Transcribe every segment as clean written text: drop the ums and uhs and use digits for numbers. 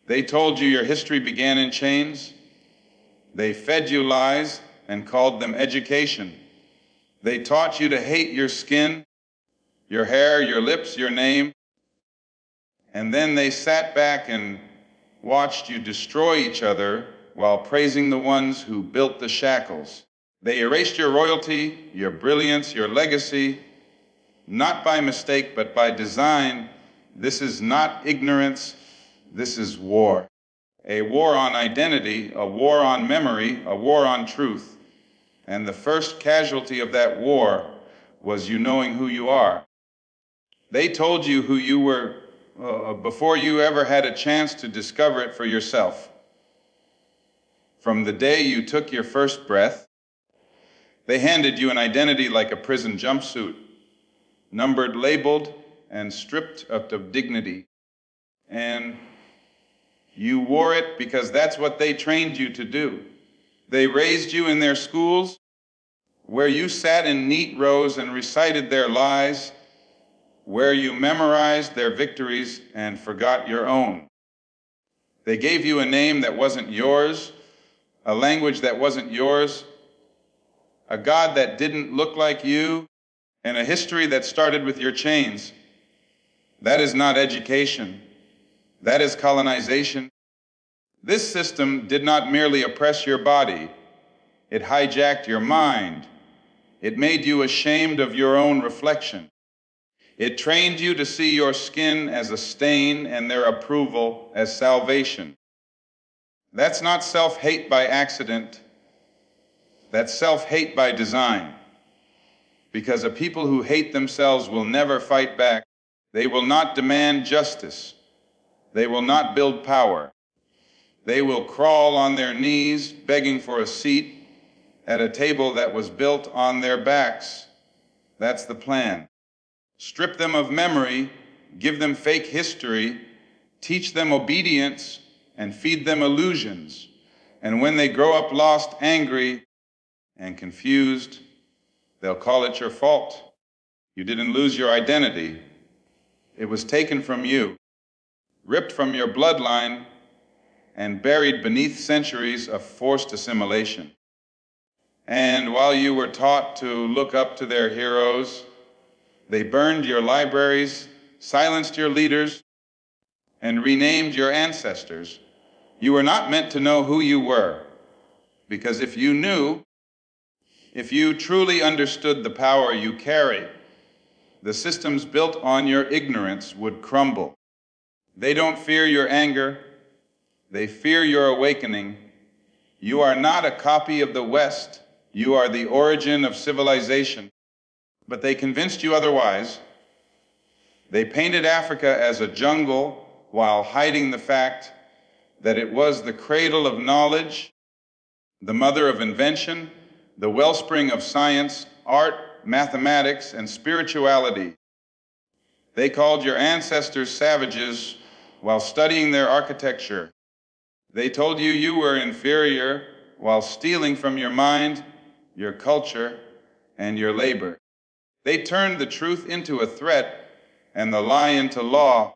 They told you your history began in chains. They fed you lies and called them education. They taught you to hate your skin, your hair, your lips, your name. And then they sat back and watched you destroy each other while praising the ones who built the shackles. They erased your royalty, your brilliance, your legacy, not by mistake, but by design. This is not ignorance, this is war. A war on identity, a war on memory, a war on truth. And the first casualty of that war was you knowing who you are. They told you who you were before you ever had a chance to discover it for yourself. From the day you took your first breath, they handed you an identity like a prison jumpsuit, numbered, labeled, and stripped of dignity. And you wore it because that's what they trained you to do. They raised you in their schools, where you sat in neat rows and recited their lies, where you memorized their victories and forgot your own. They gave you a name that wasn't yours, a language that wasn't yours, a God that didn't look like you, and a history that started with your chains. That is not education. That is colonization. This system did not merely oppress your body. It hijacked your mind. It made you ashamed of your own reflection. It trained you to see your skin as a stain and their approval as salvation. That's not self-hate by accident. That's self-hate by design. Because a people who hate themselves will never fight back. They will not demand justice. They will not build power. They will crawl on their knees, begging for a seat at a table that was built on their backs. That's the plan. Strip them of memory, give them fake history, teach them obedience, and feed them illusions. And when they grow up lost, angry, and confused, they'll call it your fault. You didn't lose your identity. It was taken from you, ripped from your bloodline, and buried beneath centuries of forced assimilation. And while you were taught to look up to their heroes, they burned your libraries, silenced your leaders, and renamed your ancestors. You were not meant to know who you were, because if you knew, if you truly understood the power you carry, the systems built on your ignorance would crumble. They don't fear your anger, they fear your awakening. You are not a copy of the West, you are the origin of civilization. But they convinced you otherwise. They painted Africa as a jungle while hiding the fact that it was the cradle of knowledge, the mother of invention, the wellspring of science, art, mathematics, and spirituality. They called your ancestors savages while studying their architecture. They told you you were inferior while stealing from your mind, your culture, and your labor. They turned the truth into a threat and the lie into law.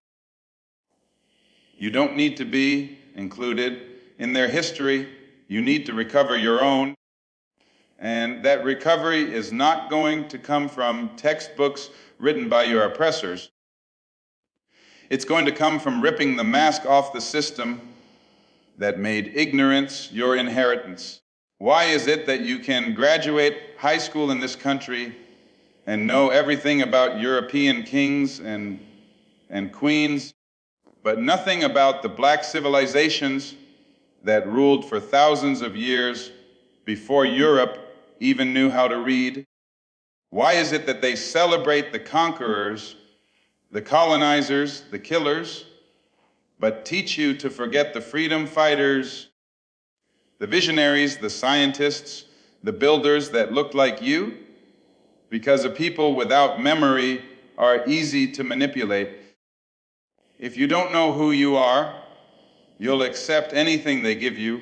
You don't need to be included in their history. You need to recover your own. And that recovery is not going to come from textbooks written by your oppressors. It's going to come from ripping the mask off the system that made ignorance your inheritance. Why is it that you can graduate high school in this country and know everything about European kings and queens, but nothing about the black civilizations that ruled for thousands of years before Europe even knew how to read? Why is it that they celebrate the conquerors, the colonizers, the killers, but teach you to forget the freedom fighters, the visionaries, the scientists, the builders that looked like you? Because a people without memory are easy to manipulate. If you don't know who you are, you'll accept anything they give you.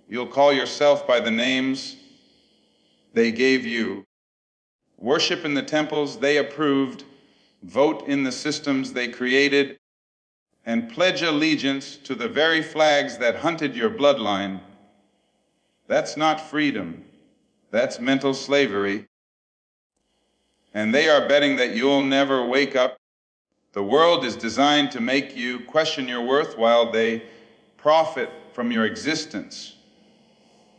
You'll call yourself by the names they gave you. Worship in the temples they approved, vote in the systems they created, and pledge allegiance to the very flags that hunted your bloodline, that's not freedom. That's mental slavery. And they are betting that you'll never wake up. The world is designed to make you question your worth while they profit from your existence.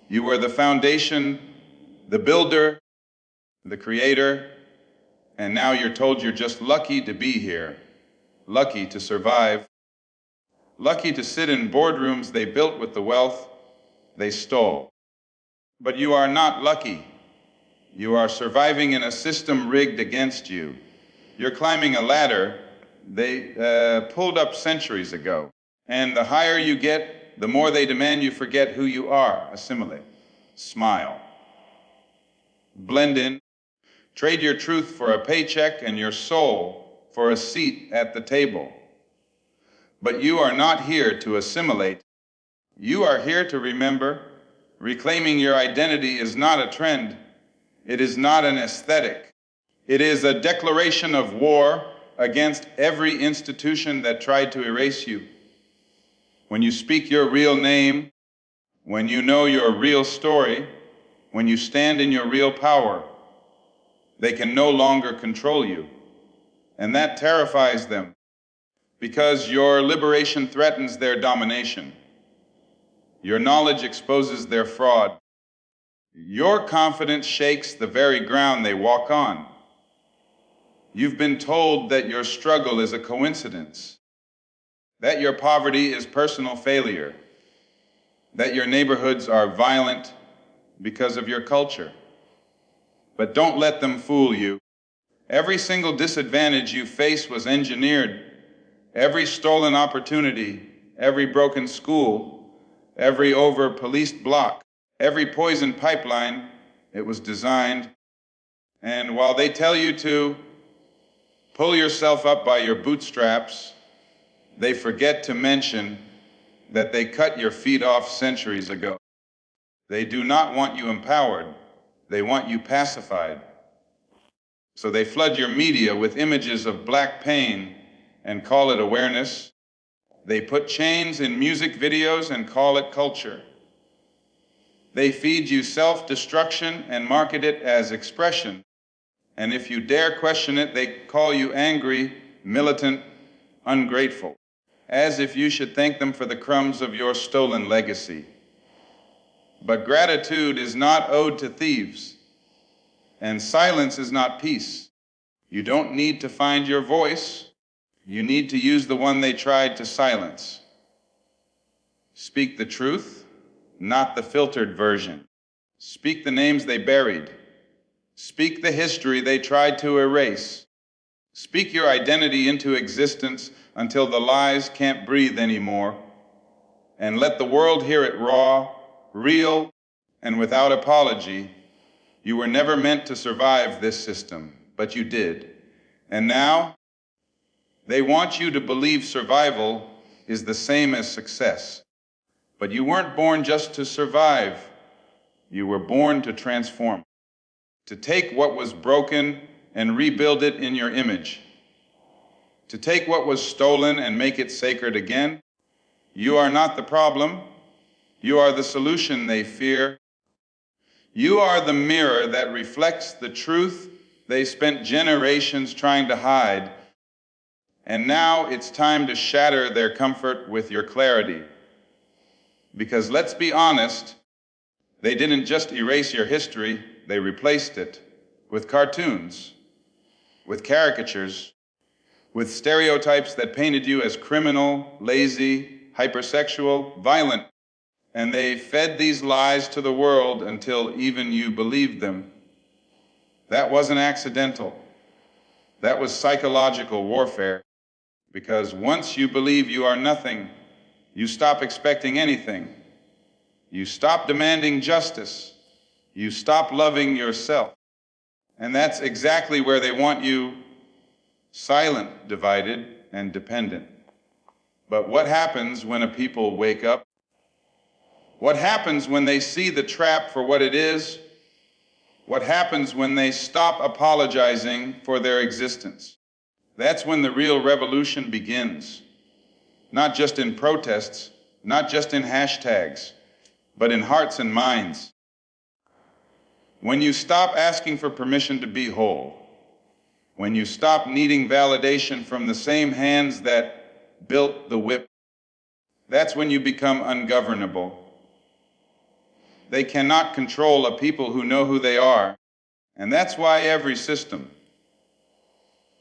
You were the foundation, the builder, the creator, and now you're told you're just lucky to be here, lucky to survive, lucky to sit in boardrooms they built with the wealth they stole. But you are not lucky. You are surviving in a system rigged against you. You're climbing a ladder they pulled up centuries ago. And the higher you get, the more they demand you forget who you are. Assimilate. Smile. Blend in. Trade your truth for a paycheck and your soul for a seat at the table. But you are not here to assimilate. You are here to remember. Reclaiming your identity is not a trend. It is not an aesthetic. It is a declaration of war against every institution that tried to erase you. When you speak your real name, when you know your real story, when you stand in your real power, they can no longer control you. And that terrifies them because your liberation threatens their domination. Your knowledge exposes their fraud. Your confidence shakes the very ground they walk on. You've been told that your struggle is a coincidence, that your poverty is personal failure, that your neighborhoods are violent because of your culture. But don't let them fool you. Every single disadvantage you face was engineered. Every stolen opportunity, every broken school, every over-policed block, every poisoned pipeline, it was designed. And while they tell you to pull yourself up by your bootstraps, they forget to mention that they cut your feet off centuries ago. They do not want you empowered. They want you pacified. So they flood your media with images of black pain and call it awareness. They put chains in music videos and call it culture. They feed you self-destruction and market it as expression. And if you dare question it, they call you angry, militant, ungrateful, as if you should thank them for the crumbs of your stolen legacy. But gratitude is not owed to thieves, and silence is not peace. You don't need to find your voice. You need to use the one they tried to silence. Speak the truth, not the filtered version. Speak the names they buried. Speak the history they tried to erase. Speak your identity into existence until the lies can't breathe anymore. And let the world hear it raw, real, and without apology. You were never meant to survive this system, but you did. And now, they want you to believe survival is the same as success. But you weren't born just to survive. You were born to transform, to take what was broken and rebuild it in your image, to take what was stolen and make it sacred again. You are not the problem. You are the solution they fear. You are the mirror that reflects the truth they spent generations trying to hide. And now it's time to shatter their comfort with your clarity. Because let's be honest, they didn't just erase your history, they replaced it with cartoons, with caricatures, with stereotypes that painted you as criminal, lazy, hypersexual, violent. And they fed these lies to the world until even you believed them. That wasn't accidental. That was psychological warfare. Because once you believe you are nothing, you stop expecting anything. You stop demanding justice. You stop loving yourself. And that's exactly where they want you, silent, divided, and dependent. But what happens when a people wake up? What happens when they see the trap for what it is? What happens when they stop apologizing for their existence? That's when the real revolution begins. not just in protests, not just in hashtags, but in hearts and minds. When you stop asking for permission to be whole, when you stop needing validation from the same hands that built the whip, that's when you become ungovernable. They cannot control a people who know who they are, and that's why every system,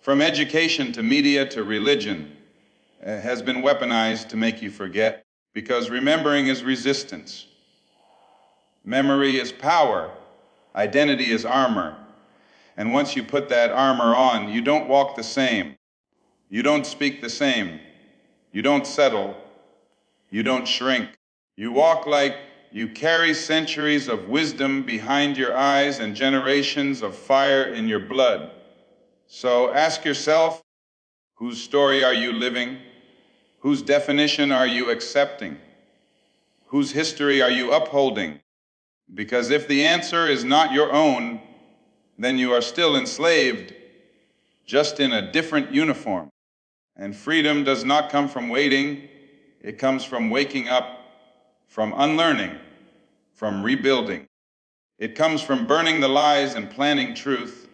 from education to media to religion, has been weaponized to make you forget, because remembering is resistance. Memory is power. Identity is armor. And once you put that armor on, you don't walk the same. You don't speak the same. You don't settle. You don't shrink. You walk like you carry centuries of wisdom behind your eyes and generations of fire in your blood. So ask yourself, whose story are you living? Whose definition are you accepting? Whose history are you upholding? Because if the answer is not your own, then you are still enslaved, just in a different uniform. And freedom does not come from waiting, it comes from waking up, from unlearning, from rebuilding. It comes from burning the lies and planting truth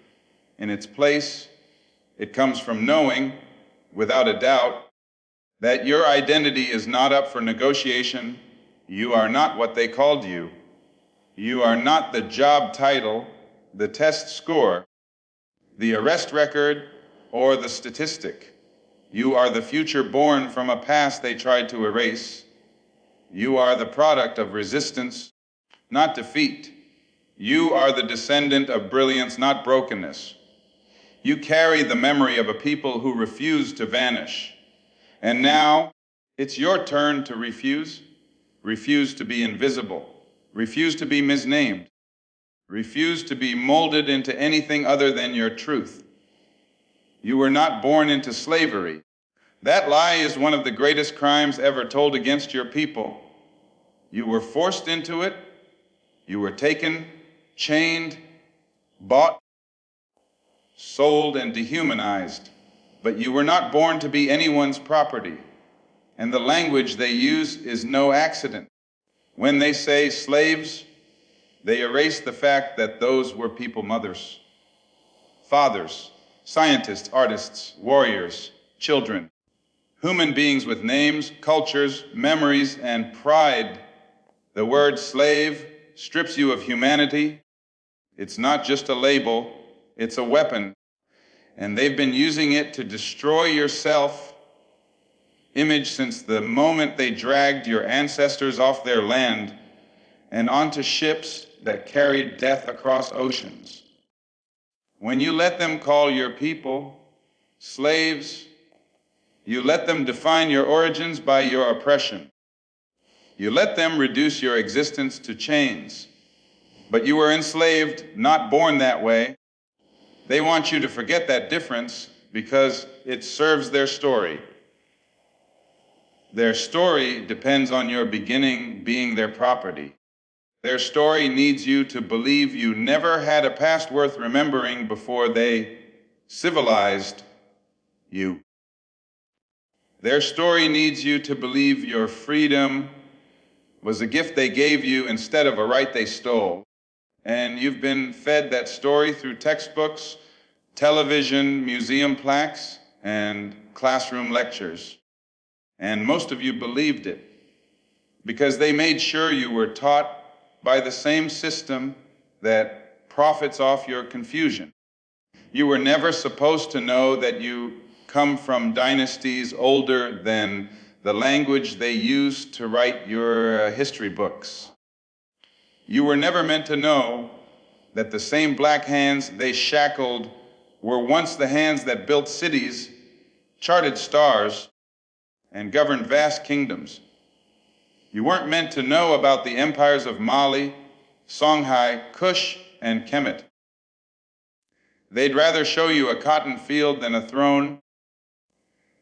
in its place. It comes from knowing, without a doubt, that your identity is not up for negotiation. You are not what they called you. You are not the job title, the test score, the arrest record, or the statistic. You are the future born from a past they tried to erase. You are the product of resistance, not defeat. You are the descendant of brilliance, not brokenness. You carry the memory of a people who refused to vanish. And now, it's your turn to refuse. Refuse to be invisible. Refuse to be misnamed. Refuse to be molded into anything other than your truth. You were not born into slavery. That lie is one of the greatest crimes ever told against your people. You were forced into it. You were taken, chained, bought, sold, and dehumanized. But you were not born to be anyone's property. And the language they use is no accident. When they say slaves, they erase the fact that those were people mothers, fathers, scientists, artists, warriors, children, human beings with names, cultures, memories, and pride. The word slave strips you of humanity. It's not just a label, it's a weapon. And they've been using it to destroy your self-image since the moment they dragged your ancestors off their land and onto ships that carried death across oceans. When you let them call your people slaves, you let them define your origins by your oppression. You let them reduce your existence to chains. But you were enslaved, not born that way. They want you to forget that difference because it serves their story. Their story depends on your beginning being their property. Their story needs you to believe you never had a past worth remembering before they civilized you. Their story needs you to believe your freedom was a gift they gave you instead of a right they stole. And you've been fed that story through textbooks, television, museum plaques, and classroom lectures. And most of you believed it because they made sure you were taught by the same system that profits off your confusion. You were never supposed to know that you come from dynasties older than the language they used to write your history books. You were never meant to know that the same black hands they shackled were once the hands that built cities, charted stars, and governed vast kingdoms. You weren't meant to know about the empires of Mali, Songhai, Kush, and Kemet. They'd rather show you a cotton field than a throne.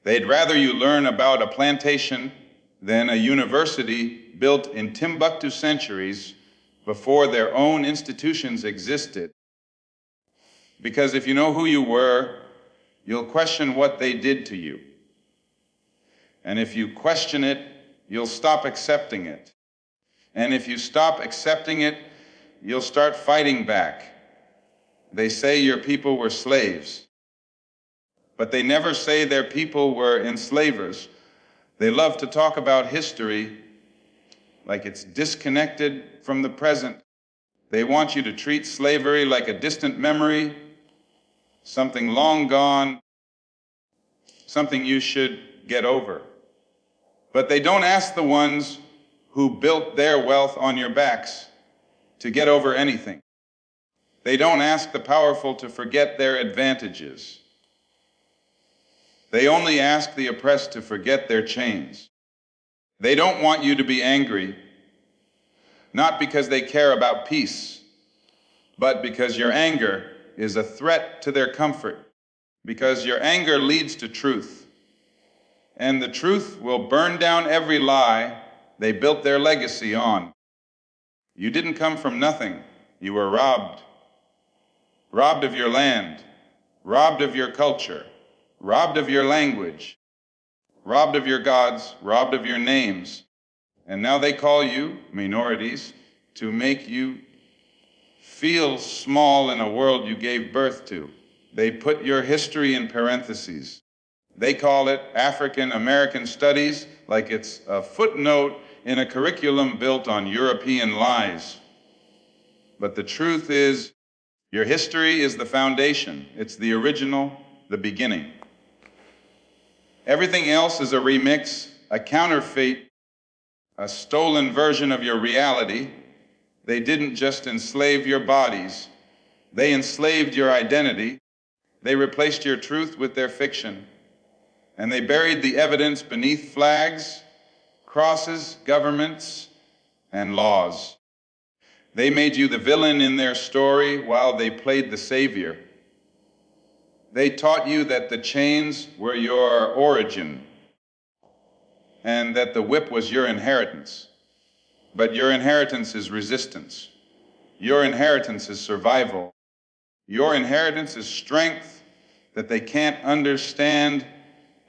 They'd rather you learn about a plantation than a university built in Timbuktu centuries before their own institutions existed. Because if you know who you were, you'll question what they did to you. And if you question it, you'll stop accepting it. And if you stop accepting it, you'll start fighting back. They say your people were slaves, but they never say their people were enslavers. They love to talk about history like it's disconnected from the present. They want you to treat slavery like a distant memory, something long gone, something you should get over. But they don't ask the ones who built their wealth on your backs to get over anything. They don't ask the powerful to forget their advantages. They only ask the oppressed to forget their chains. They don't want you to be angry, not because they care about peace, but because your anger is a threat to their comfort, because your anger leads to truth. And the truth will burn down every lie they built their legacy on. You didn't come from nothing. You were robbed. Robbed of your land, robbed of your culture, robbed of your language, robbed of your gods, robbed of your names. And now they call you minorities to make you feel small in a world you gave birth to. They put your history in parentheses. They call it African American Studies, like it's a footnote in a curriculum built on European lies. But the truth is, your history is the foundation. It's the original, the beginning. Everything else is a remix, a counterfeit, a stolen version of your reality. They didn't just enslave your bodies. They enslaved your identity. They replaced your truth with their fiction. And they buried the evidence beneath flags, crosses, governments, and laws. They made you the villain in their story while they played the savior. They taught you that the chains were your origin and that the whip was your inheritance. But your inheritance is resistance. Your inheritance is survival. Your inheritance is strength that they can't understand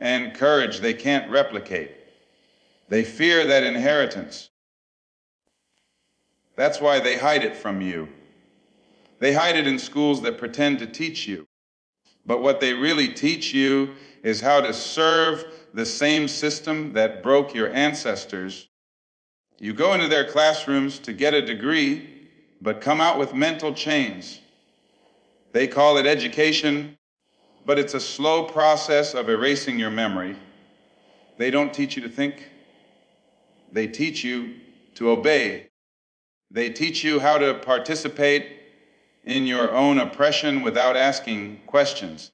and courage they can't replicate. They fear that inheritance. That's why they hide it from you. They hide it in schools that pretend to teach you. But what they really teach you is how to serve the same system that broke your ancestors. You go into their classrooms to get a degree, but come out with mental chains. They call it education, but it's a slow process of erasing your memory. They don't teach you to think. They teach you to obey. They teach you how to participate in your own oppression without asking questions.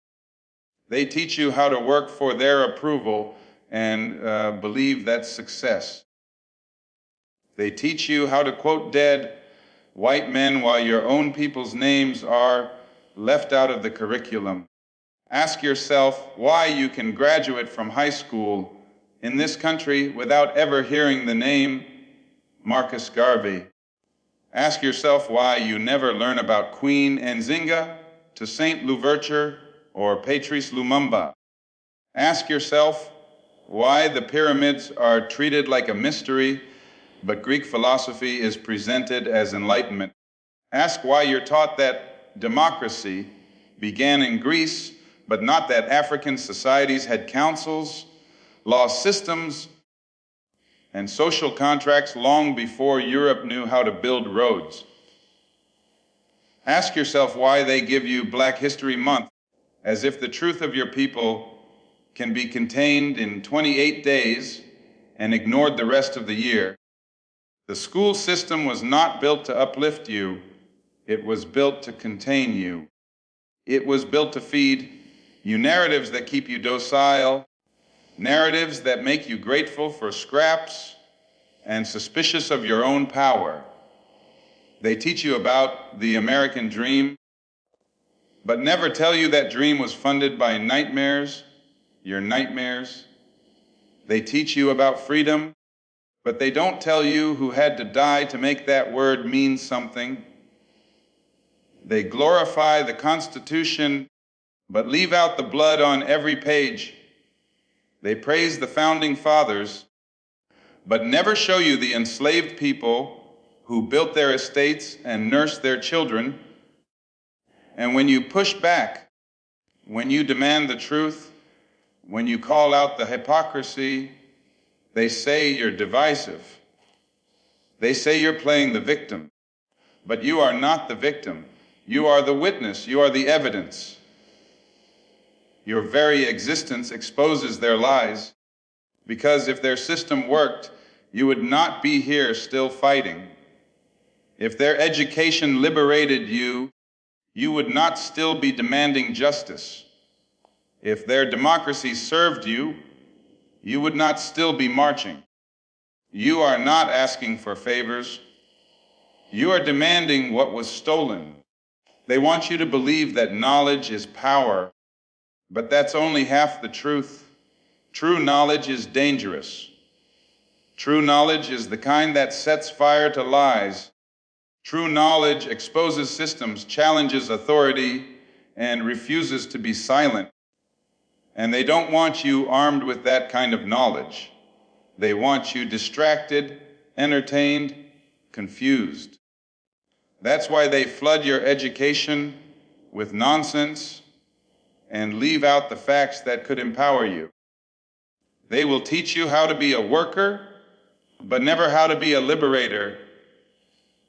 They teach you how to work for their approval and believe that's success. They teach you how to quote dead white men while your own people's names are left out of the curriculum. Ask yourself why you can graduate from high school in this country without ever hearing the name Marcus Garvey. Ask yourself why you never learn about Queen Nzinga to Saint Louverture or Patrice Lumumba. Ask yourself why the pyramids are treated like a mystery, but Greek philosophy is presented as enlightenment. Ask why you're taught that democracy began in Greece, but not that African societies had councils, law systems, and social contracts long before Europe knew how to build roads. Ask yourself why they give you Black History Month, as if the truth of your people can be contained in 28 days and ignored the rest of the year. The school system was not built to uplift you. It was built to contain you. It was built to feed you narratives that keep you docile, narratives that make you grateful for scraps and suspicious of your own power. They teach you about the American dream, but never tell you that dream was funded by nightmares, your nightmares. They teach you about freedom, but they don't tell you who had to die to make that word mean something. They glorify the Constitution, but leave out the blood on every page. They praise the founding fathers, but never show you the enslaved people who built their estates and nursed their children. And when you push back, when you demand the truth, when you call out the hypocrisy, they say you're divisive. They say you're playing the victim. But you are not the victim. You are the witness. You are the evidence. Your very existence exposes their lies, because if their system worked, you would not be here still fighting. If their education liberated you, you would not still be demanding justice. If their democracy served you, you would not still be marching. You are not asking for favors. You are demanding what was stolen. They want you to believe that knowledge is power, but that's only half the truth. True knowledge is dangerous. True knowledge is the kind that sets fire to lies. True knowledge exposes systems, challenges authority, and refuses to be silent. And they don't want you armed with that kind of knowledge. They want you distracted, entertained, confused. That's why they flood your education with nonsense and leave out the facts that could empower you. They will teach you how to be a worker, but never how to be a liberator.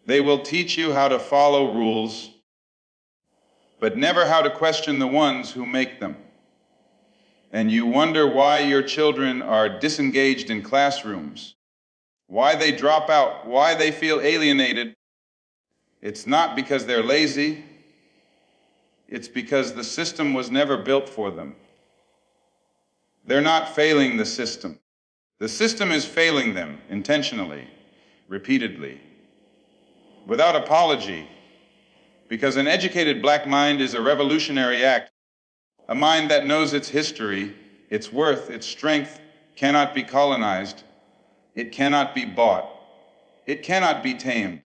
They will teach you how to follow rules, but never how to question the ones who make them. And you wonder why your children are disengaged in classrooms, why they drop out, why they feel alienated. It's not because they're lazy. It's because the system was never built for them. They're not failing the system. The system is failing them intentionally, repeatedly, without apology, because an educated black mind is a revolutionary act. A mind that knows its history, its worth, its strength cannot be colonized. It cannot be bought. It cannot be tamed.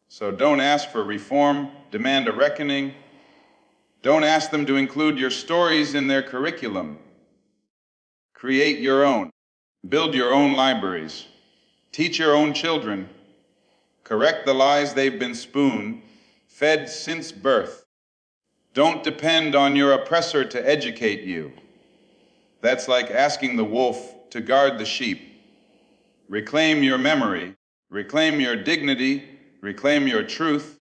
So don't ask for reform, demand a reckoning. Don't ask them to include your stories in their curriculum. Create your own. Build your own libraries. Teach your own children. Correct the lies they've been spoon-fed since birth. Don't depend on your oppressor to educate you. That's like asking the wolf to guard the sheep. Reclaim your memory. Reclaim your dignity. Reclaim your truth.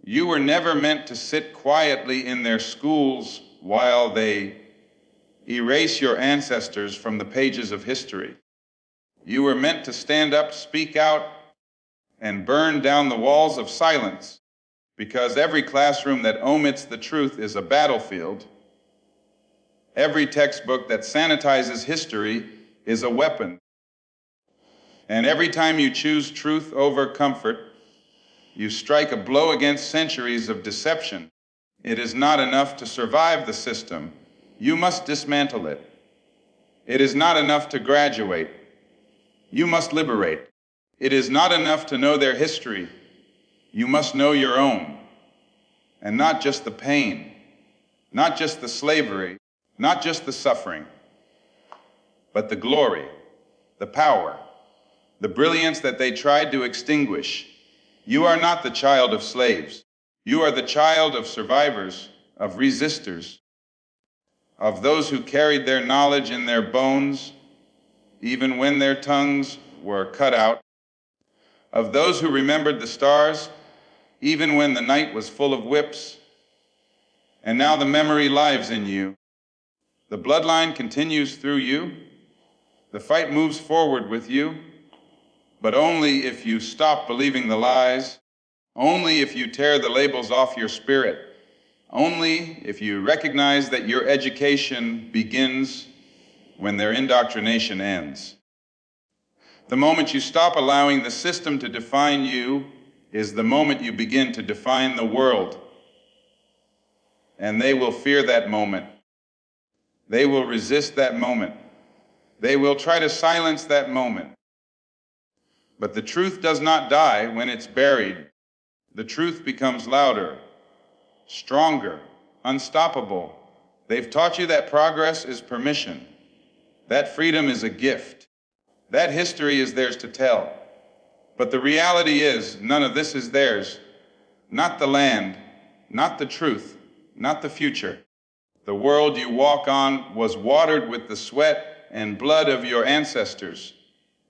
You were never meant to sit quietly in their schools while they erase your ancestors from the pages of history. You were meant to stand up, speak out, and burn down the walls of silence, because every classroom that omits the truth is a battlefield. Every textbook that sanitizes history is a weapon. And every time you choose truth over comfort, you strike a blow against centuries of deception. It is not enough to survive the system. You must dismantle it. It is not enough to graduate. You must liberate. It is not enough to know their history. You must know your own. And not just the pain, not just the slavery, not just the suffering, but the glory, the power, the brilliance that they tried to extinguish. You are not the child of slaves. You are the child of survivors, of resistors, of those who carried their knowledge in their bones, even when their tongues were cut out, of those who remembered the stars, even when the night was full of whips. And now the memory lives in you. The bloodline continues through you. The fight moves forward with you, but only if you stop believing the lies, only if you tear the labels off your spirit, only if you recognize that your education begins when their indoctrination ends. The moment you stop allowing the system to define you is the moment you begin to define the world. And they will fear that moment. They will resist that moment. They will try to silence that moment. But the truth does not die when it's buried. The truth becomes louder, stronger, unstoppable. They've taught you that progress is permission. That freedom is a gift. That history is theirs to tell. But the reality is, none of this is theirs. Not the land, not the truth, not the future. The world you walk on was watered with the sweat and blood of your ancestors,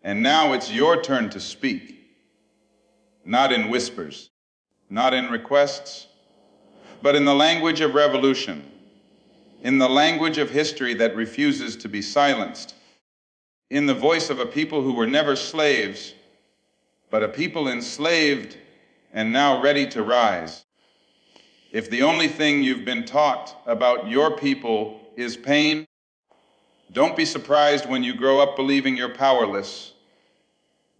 and now it's your turn to speak. Not in whispers, not in requests, but in the language of revolution, in the language of history that refuses to be silenced, in the voice of a people who were never slaves, but a people enslaved and now ready to rise. If the only thing you've been taught about your people is pain, don't be surprised when you grow up believing you're powerless.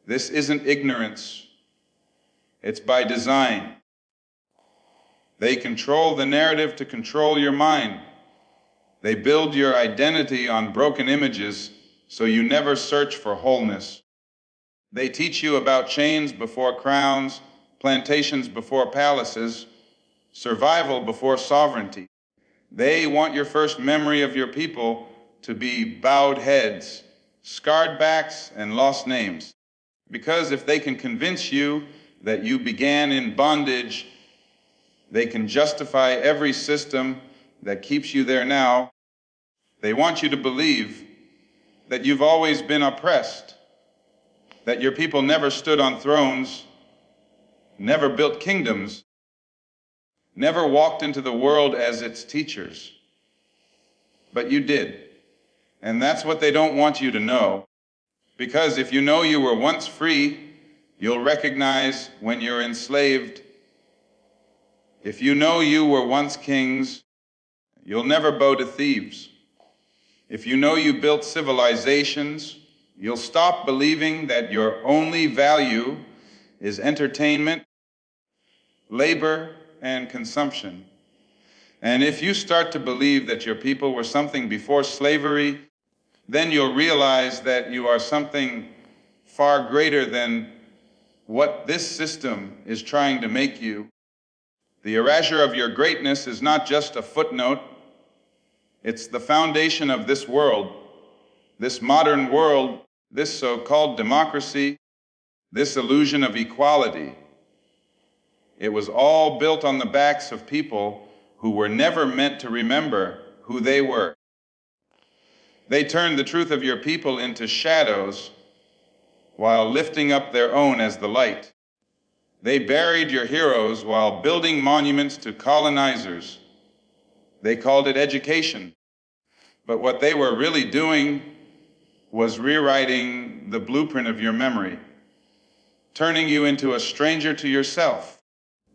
This isn't ignorance. It's by design. They control the narrative to control your mind. They build your identity on broken images so you never search for wholeness. They teach you about chains before crowns, plantations before palaces, survival before sovereignty. They want your first memory of your people to be bowed heads, scarred backs, and lost names. Because if they can convince you that you began in bondage, they can justify every system that keeps you there now. They want you to believe that you've always been oppressed, that your people never stood on thrones, never built kingdoms, never walked into the world as its teachers. But you did. And that's what they don't want you to know. Because if you know you were once free, you'll recognize when you're enslaved. If you know you were once kings, you'll never bow to thieves. If you know you built civilizations, you'll stop believing that your only value is entertainment, labor, and consumption. And if you start to believe that your people were something before slavery, then you'll realize that you are something far greater than what this system is trying to make you. The erasure of your greatness is not just a footnote. It's the foundation of this world, this modern world, this so-called democracy, this illusion of equality. It was all built on the backs of people who were never meant to remember who they were. They turned the truth of your people into shadows while lifting up their own as the light. They buried your heroes while building monuments to colonizers. They called it education. But what they were really doing was rewriting the blueprint of your memory, turning you into a stranger to yourself.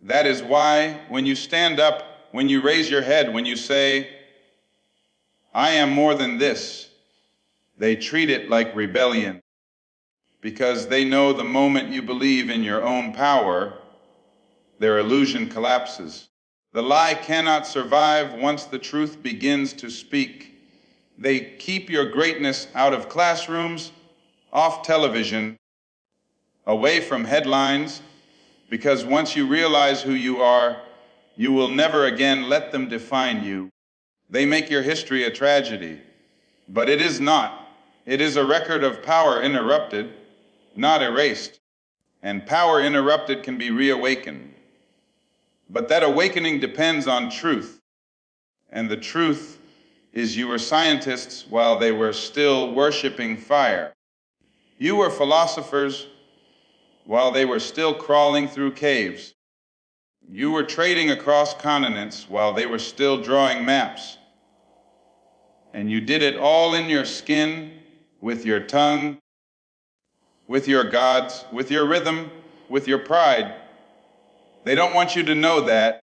That is why when you stand up, when you raise your head, when you say, "I am more than this," they treat it like rebellion, because they know the moment you believe in your own power, their illusion collapses. The lie cannot survive once the truth begins to speak. They keep your greatness out of classrooms, off television, away from headlines, because once you realize who you are, you will never again let them define you. They make your history a tragedy, but it is not. It is a record of power interrupted, not erased. And power interrupted can be reawakened. But that awakening depends on truth. And the truth is you were scientists while they were still worshiping fire. You were philosophers while they were still crawling through caves. You were trading across continents while they were still drawing maps. And you did it all in your skin, with your tongue, with your gods, with your rhythm, with your pride. They don't want you to know that.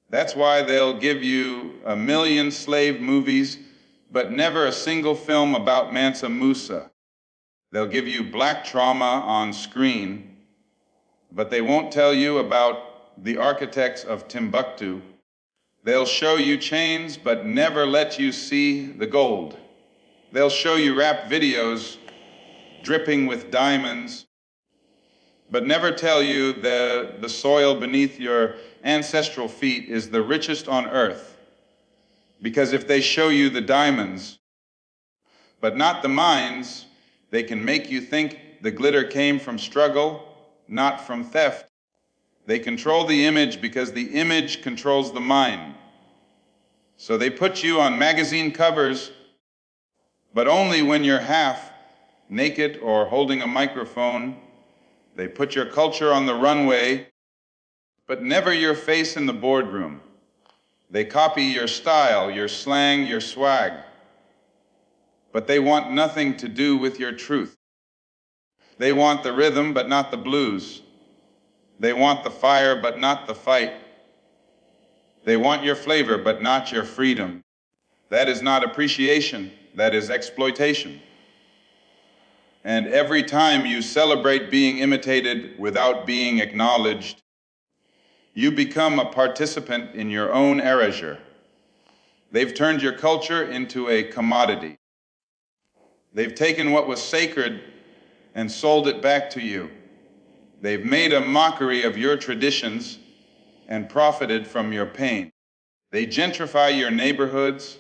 That's why they'll give you 1 million slave movies, but never a single film about Mansa Musa. They'll give you black trauma on screen, but they won't tell you about the architects of Timbuktu. They'll show you chains, but never let you see the gold. They'll show you rap videos dripping with diamonds, but never tell you the soil beneath your ancestral feet is the richest on earth. Because if they show you the diamonds, but not the minds. They can make you think the glitter came from struggle, not from theft. They control the image because the image controls the mind. So they put you on magazine covers, but only when you're half naked or holding a microphone. They put your culture on the runway, but never your face in the boardroom. They copy your style, your slang, your swag, but they want nothing to do with your truth. They want the rhythm, but not the blues. They want the fire, but not the fight. They want your flavor, but not your freedom. That is not appreciation, that is exploitation. And every time you celebrate being imitated without being acknowledged, you become a participant in your own erasure. They've turned your culture into a commodity. They've taken what was sacred and sold it back to you. They've made a mockery of your traditions and profited from your pain. They gentrify your neighborhoods,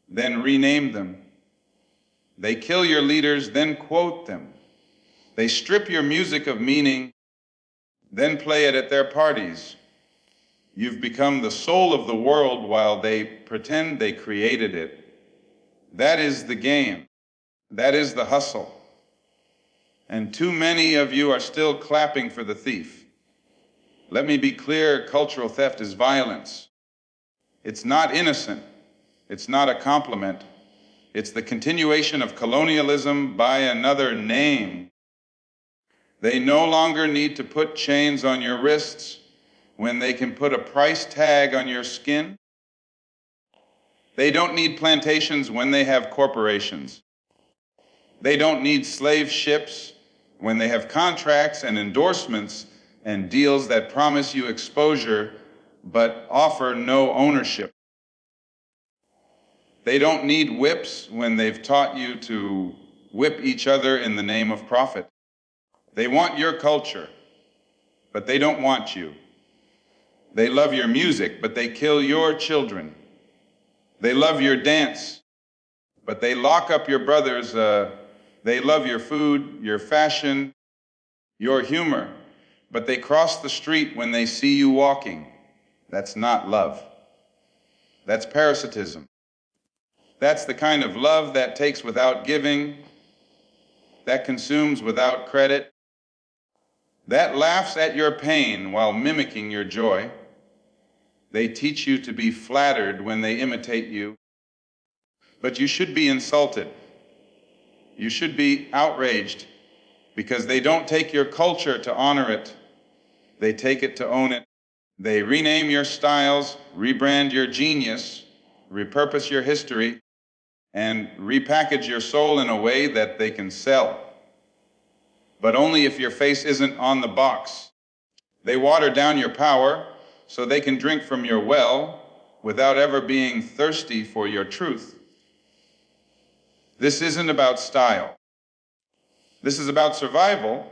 then rename them. They kill your leaders, then quote them. They strip your music of meaning, then play it at their parties. You've become the soul of the world while they pretend they created it. That is the game. That is the hustle. And too many of you are still clapping for the thief. Let me be clear, cultural theft is violence. It's not innocent. It's not a compliment. It's the continuation of colonialism by another name. They no longer need to put chains on your wrists when they can put a price tag on your skin. They don't need plantations when they have corporations. They don't need slave ships when they have contracts and endorsements and deals that promise you exposure but offer no ownership. They don't need whips when they've taught you to whip each other in the name of profit. They want your culture, but they don't want you. They love your music, but they kill your children. They love your dance, but they lock up your brothers. They love your food, your fashion, your humor, but they cross the street when they see you walking. That's not love. That's parasitism. That's the kind of love that takes without giving, that consumes without credit, that laughs at your pain while mimicking your joy. They teach you to be flattered when they imitate you, but you should be insulted. You should be outraged because they don't take your culture to honor it. They take it to own it. They rename your styles, rebrand your genius, repurpose your history, and repackage your soul in a way that they can sell. But only if your face isn't on the box. They water down your power so they can drink from your well without ever being thirsty for your truth. This isn't about style. This is about survival,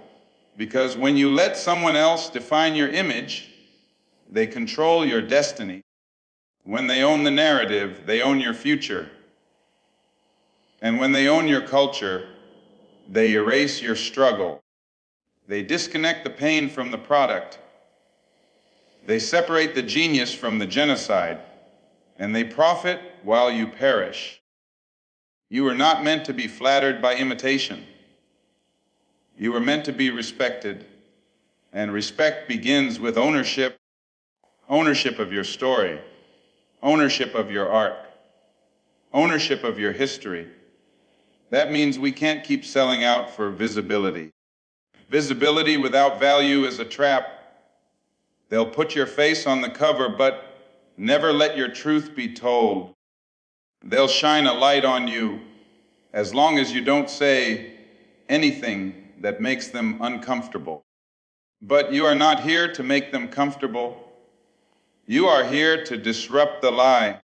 because when you let someone else define your image, they control your destiny. When they own the narrative, they own your future. And when they own your culture, they erase your struggle. They disconnect the pain from the product. They separate the genius from the genocide, and they profit while you perish. You were not meant to be flattered by imitation. You were meant to be respected, and respect begins with ownership, ownership of your story, ownership of your art, ownership of your history. That means we can't keep selling out for visibility. Visibility without value is a trap. They'll put your face on the cover, but never let your truth be told. They'll shine a light on you as long as you don't say anything that makes them uncomfortable. But you are not here to make them comfortable. You are here to disrupt the lie.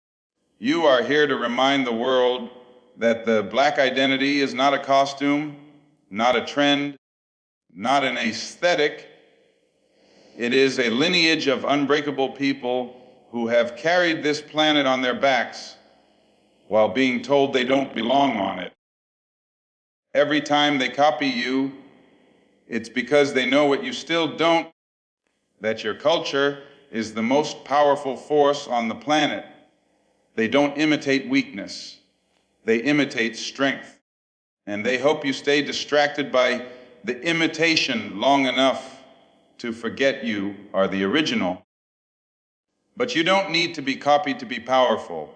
You are here to remind the world that the black identity is not a costume, not a trend, not an aesthetic. It is a lineage of unbreakable people who have carried this planet on their backs while being told they don't belong on it. Every time they copy you, it's because they know what you still don't, that your culture is the most powerful force on the planet. They don't imitate weakness. They imitate strength. And they hope you stay distracted by the imitation long enough to forget you are the original. But you don't need to be copied to be powerful.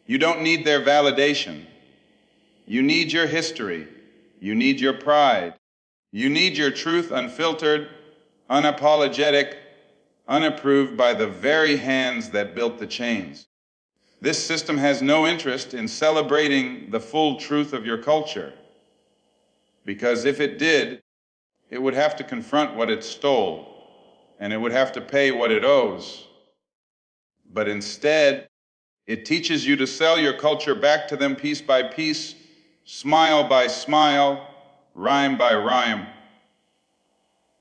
You don't need their validation. You need your history. You need your pride. You need your truth unfiltered, unapologetic, unapproved by the very hands that built the chains. This system has no interest in celebrating the full truth of your culture, because if it did, it would have to confront what it stole, and it would have to pay what it owes. But instead, it teaches you to sell your culture back to them piece by piece, smile by smile, rhyme by rhyme.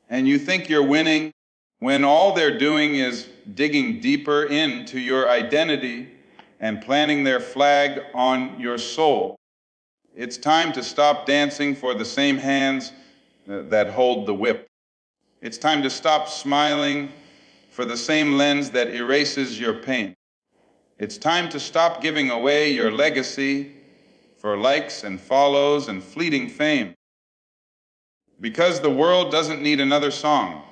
And you think you're winning when all they're doing is digging deeper into your identity and planting their flag on your soul. It's time to stop dancing for the same hands that hold the whip. It's time to stop smiling for the same lens that erases your pain. It's time to stop giving away your legacy for likes and follows and fleeting fame. Because the world doesn't need another song.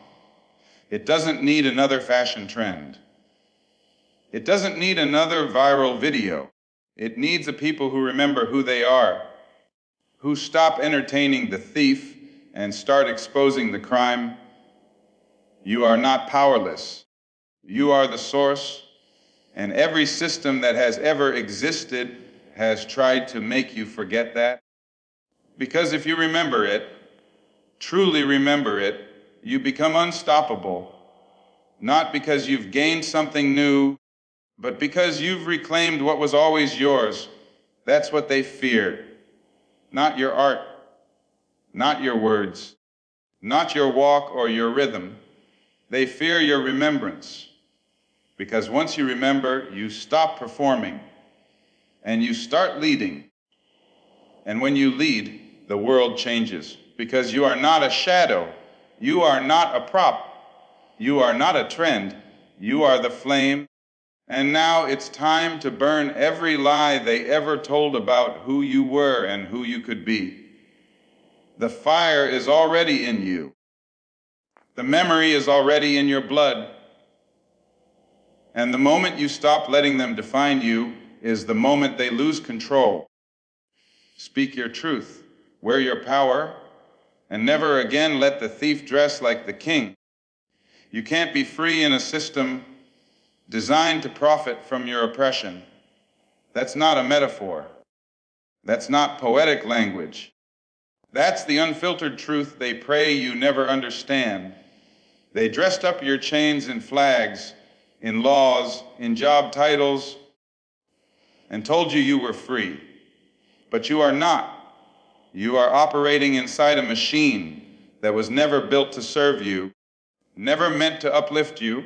It doesn't need another fashion trend. It doesn't need another viral video. It needs a people who remember who they are, who stop entertaining the thief and start exposing the crime. You are not powerless. You are the source, and every system that has ever existed has tried to make you forget that. Because if you remember it, truly remember it, you become unstoppable, not because you've gained something new, but because you've reclaimed what was always yours. That's what they feared. Not your art, not your words, not your walk or your rhythm. They fear your remembrance. Because once you remember, you stop performing and you start leading. And when you lead, the world changes. Because you are not a shadow. You are not a prop. You are not a trend. You are the flame. And now it's time to burn every lie they ever told about who you were and who you could be. The fire is already in you. The memory is already in your blood. And the moment you stop letting them define you is the moment they lose control. Speak your truth, wear your power, and never again let the thief dress like the king. You can't be free in a system designed to profit from your oppression. That's not a metaphor. That's not poetic language. That's the unfiltered truth they pray you never understand. They dressed up your chains in flags, in laws, in job titles, and told you you were free. But you are not. You are operating inside a machine that was never built to serve you, never meant to uplift you,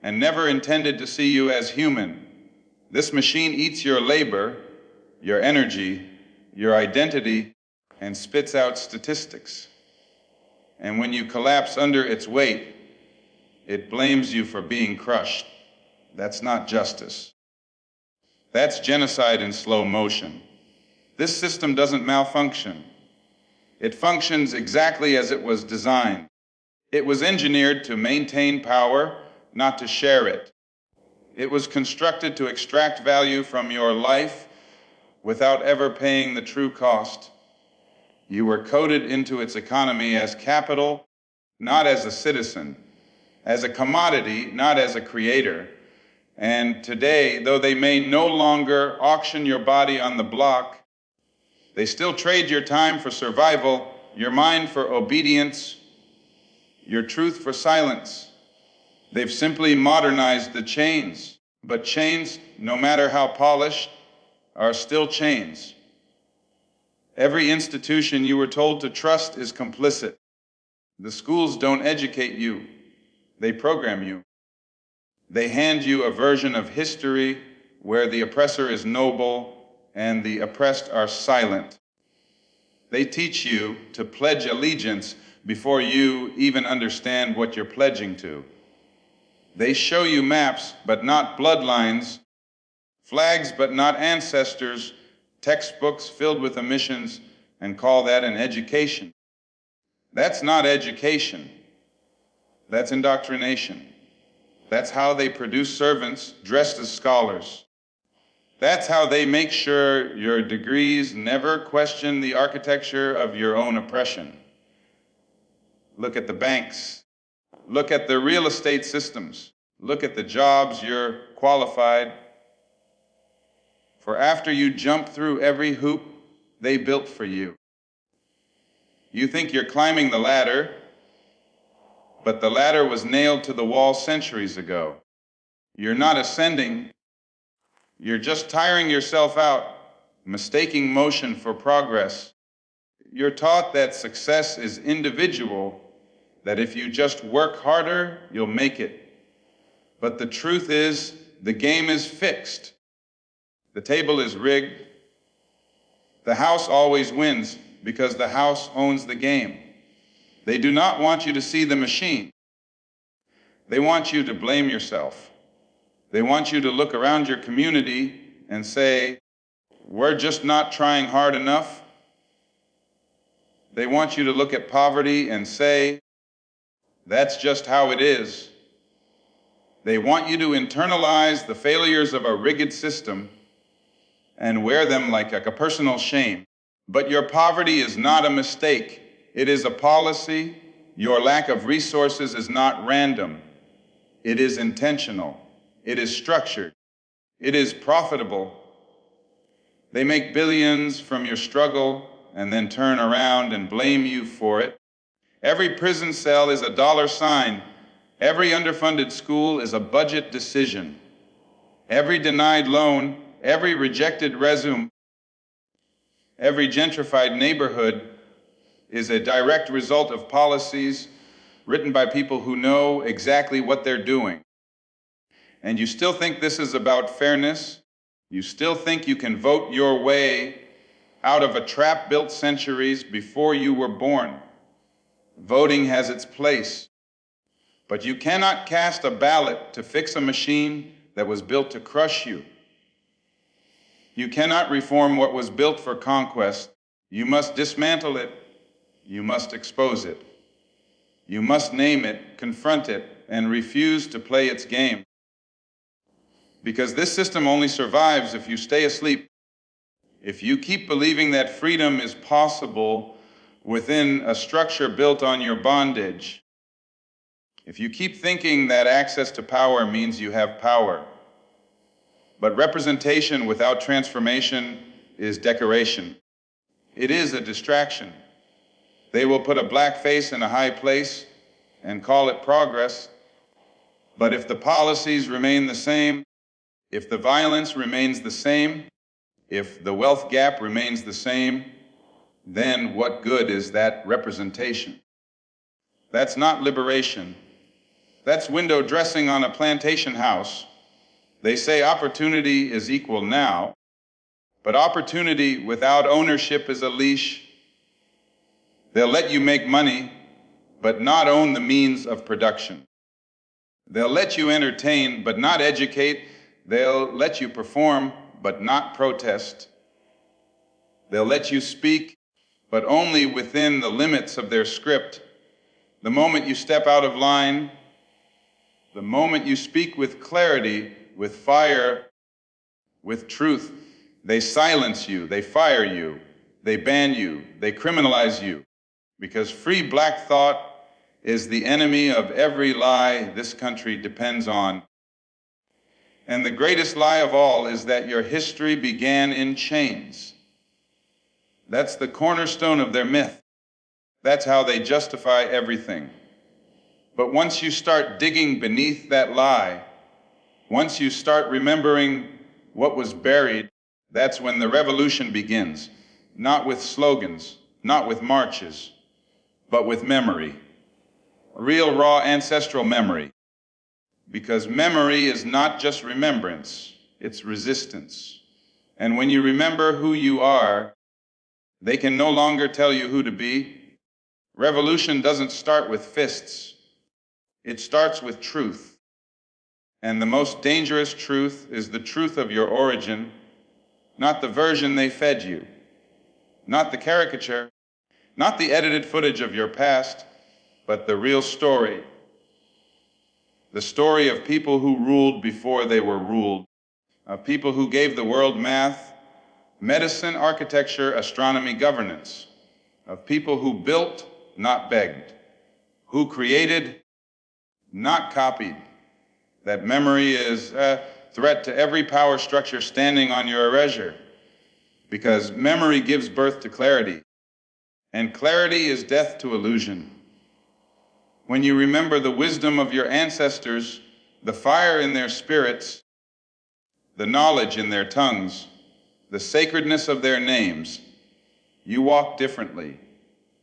and never intended to see you as human. This machine eats your labor, your energy, your identity, and spits out statistics. And when you collapse under its weight, it blames you for being crushed. That's not justice. That's genocide in slow motion. This system doesn't malfunction. It functions exactly as it was designed. It was engineered to maintain power, not to share it. It was constructed to extract value from your life without ever paying the true cost. You were coded into its economy as capital, not as a citizen, as a commodity, not as a creator. And today, though they may no longer auction your body on the block, they still trade your time for survival, your mind for obedience, your truth for silence. They've simply modernized the chains, but chains, no matter how polished, are still chains. Every institution you were told to trust is complicit. The schools don't educate you, they program you. They hand you a version of history where the oppressor is noble and the oppressed are silent. They teach you to pledge allegiance before you even understand what you're pledging to. They show you maps, but not bloodlines, flags, but not ancestors, textbooks filled with omissions, and call that an education. That's not education. That's indoctrination. That's how they produce servants dressed as scholars. That's how they make sure your degrees never question the architecture of your own oppression. Look at the banks. Look at the real estate systems. Look at the jobs you're qualified for after you jump through every hoop they built for you. You think you're climbing the ladder, but the ladder was nailed to the wall centuries ago. You're not ascending. You're just tiring yourself out, mistaking motion for progress. You're taught that success is individual, that if you just work harder, you'll make it. But the truth is, the game is fixed. The table is rigged. The house always wins because the house owns the game. They do not want you to see the machine. They want you to blame yourself. They want you to look around your community and say, we're just not trying hard enough. They want you to look at poverty and say, that's just how it is. They want you to internalize the failures of a rigged system and wear them like a personal shame. But your poverty is not a mistake. It is a policy. Your lack of resources is not random. It is intentional. It is structured. It is profitable. They make billions from your struggle and then turn around and blame you for it. Every prison cell is a dollar sign. Every underfunded school is a budget decision. Every denied loan, every rejected resume, every gentrified neighborhood is a direct result of policies written by people who know exactly what they're doing. And you still think this is about fairness? You still think you can vote your way out of a trap built centuries before you were born? Voting has its place, but you cannot cast a ballot to fix a machine that was built to crush you. You cannot reform what was built for conquest. You must dismantle it. You must expose it. You must name it, confront it, and refuse to play its game. Because this system only survives if you stay asleep. If you keep believing that freedom is possible within a structure built on your bondage. If you keep thinking that access to power means you have power. But representation without transformation is decoration. It is a distraction. They will put a black face in a high place and call it progress. But if the policies remain the same, if the violence remains the same, if the wealth gap remains the same, then what good is that representation? That's not liberation. That's window dressing on a plantation house. They say opportunity is equal now, but opportunity without ownership is a leash. They'll let you make money, but not own the means of production. They'll let you entertain, but not educate. They'll let you perform, but not protest. They'll let you speak, but only within the limits of their script. The moment you step out of line, the moment you speak with clarity, with fire, with truth, they silence you, they fire you, they ban you, they criminalize you. Because free black thought is the enemy of every lie this country depends on. And the greatest lie of all is that your history began in chains. That's the cornerstone of their myth. That's how they justify everything. But once you start digging beneath that lie, once you start remembering what was buried, that's when the revolution begins. Not with slogans, not with marches, but with memory. Real, raw, ancestral memory. Because memory is not just remembrance, it's resistance. And when you remember who you are, They can no longer tell you who to be. Revolution doesn't start with fists. It starts with truth. And the most dangerous truth is the truth of your origin, not the version they fed you, not the caricature, not the edited footage of your past, but the real story. The story of people who ruled before they were ruled, of people who gave the world math, medicine, architecture, astronomy, governance, of people who built, not begged, who created, not copied. That memory is a threat to every power structure standing on your erasure, because memory gives birth to clarity, and clarity is death to illusion. When you remember the wisdom of your ancestors, the fire in their spirits, the knowledge in their tongues, the sacredness of their names, you walk differently,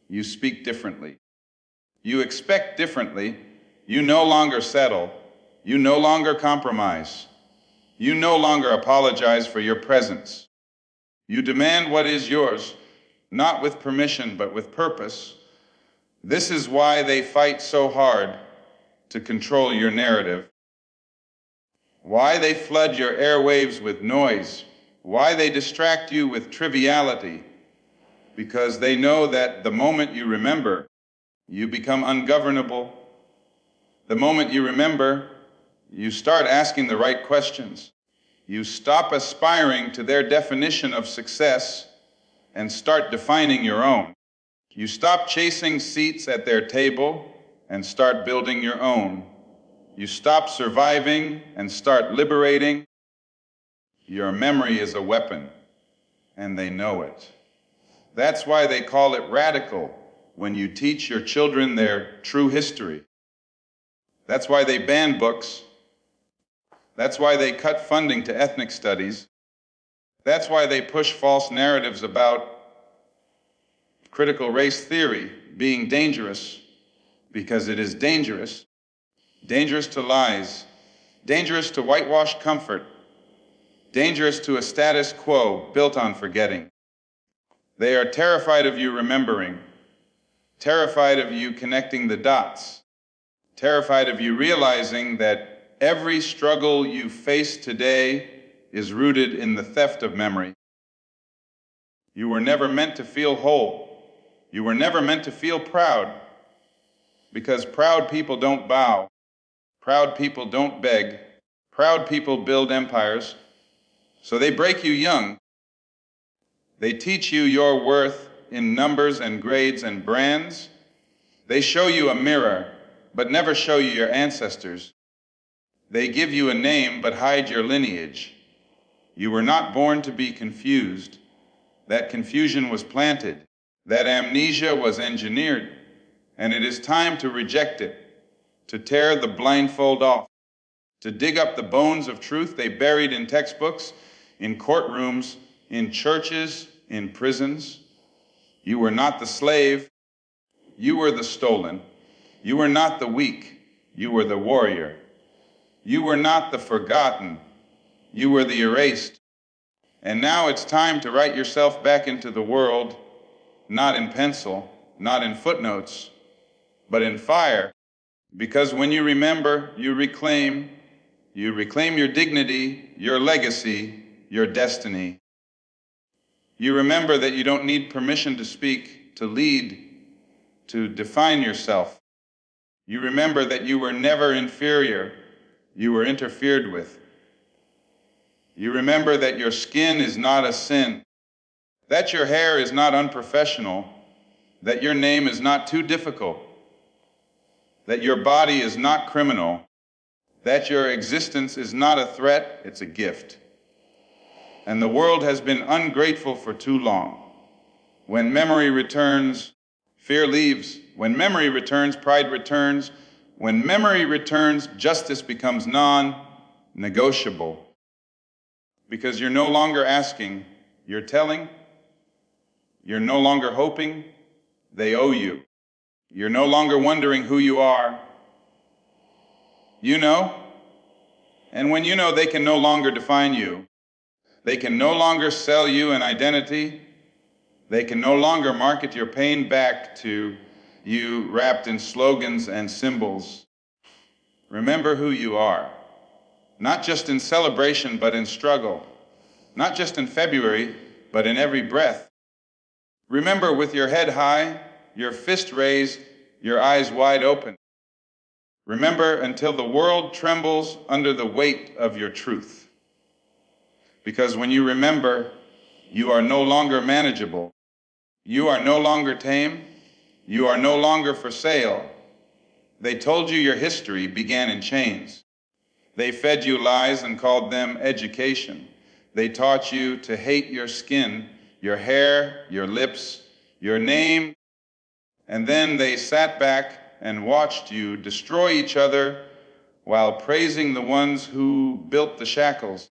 you speak differently, you expect differently, you no longer settle, you no longer compromise, you no longer apologize for your presence. You demand what is yours, not with permission, but with purpose. This is why they fight so hard to control your narrative, why they flood your airwaves with noise, why they distract you with triviality, because they know that the moment you remember, you become ungovernable. The moment you remember, you start asking the right questions. You stop aspiring to their definition of success and start defining your own. You stop chasing seats at their table and start building your own. You stop surviving and start liberating. Your memory is a weapon, and they know it. That's why they call it radical when you teach your children their true history. That's why they ban books. That's why they cut funding to ethnic studies. That's why they push false narratives about critical race theory being dangerous, because it is dangerous. Dangerous to lies, dangerous to whitewash comfort, dangerous to a status quo built on forgetting. They are terrified of you remembering, terrified of you connecting the dots, terrified of you realizing that every struggle you face today is rooted in the theft of memory. You were never meant to feel whole. You were never meant to feel proud, because proud people don't bow. Proud people don't beg. Proud people build empires. So they break you young. They teach you your worth in numbers and grades and brands. They show you a mirror, but never show you your ancestors. They give you a name, but hide your lineage. You were not born to be confused. That confusion was planted. That amnesia was engineered. And it is time to reject it, to tear the blindfold off, to dig up the bones of truth they buried in textbooks, in courtrooms, in churches, in prisons. You were not the slave. You were the stolen. You were not the weak. You were the warrior. You were not the forgotten. You were the erased. And now it's time to write yourself back into the world, not in pencil, not in footnotes, but in fire. Because when you remember, you reclaim your dignity, your legacy, your destiny. You remember that you don't need permission to speak, to lead, to define yourself. You remember that you were never inferior, you were interfered with. You remember that your skin is not a sin, that your hair is not unprofessional, that your name is not too difficult, that your body is not criminal, that your existence is not a threat, it's a gift. And the world has been ungrateful for too long. When memory returns, fear leaves. When memory returns, pride returns. When memory returns, justice becomes non-negotiable. Because you're no longer asking, you're telling. You're no longer hoping, they owe you. You're no longer wondering who you are. You know, and when you know, they can no longer define you. They can no longer sell you an identity. They can no longer market your pain back to you wrapped in slogans and symbols. Remember who you are, not just in celebration, but in struggle, not just in February, but in every breath. Remember with your head high, your fist raised, your eyes wide open. Remember until the world trembles under the weight of your truth. Because when you remember, you are no longer manageable. You are no longer tame. You are no longer for sale. They told you your history began in chains. They fed you lies and called them education. They taught you to hate your skin, your hair, your lips, your name, and then they sat back and watched you destroy each other while praising the ones who built the shackles.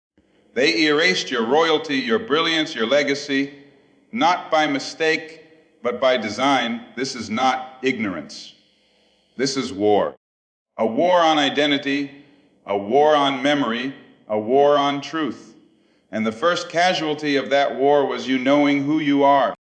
They erased your royalty, your brilliance, your legacy, not by mistake, but by design. This is not ignorance. This is war. A war on identity, a war on memory, a war on truth. And the first casualty of that war was you knowing who you are.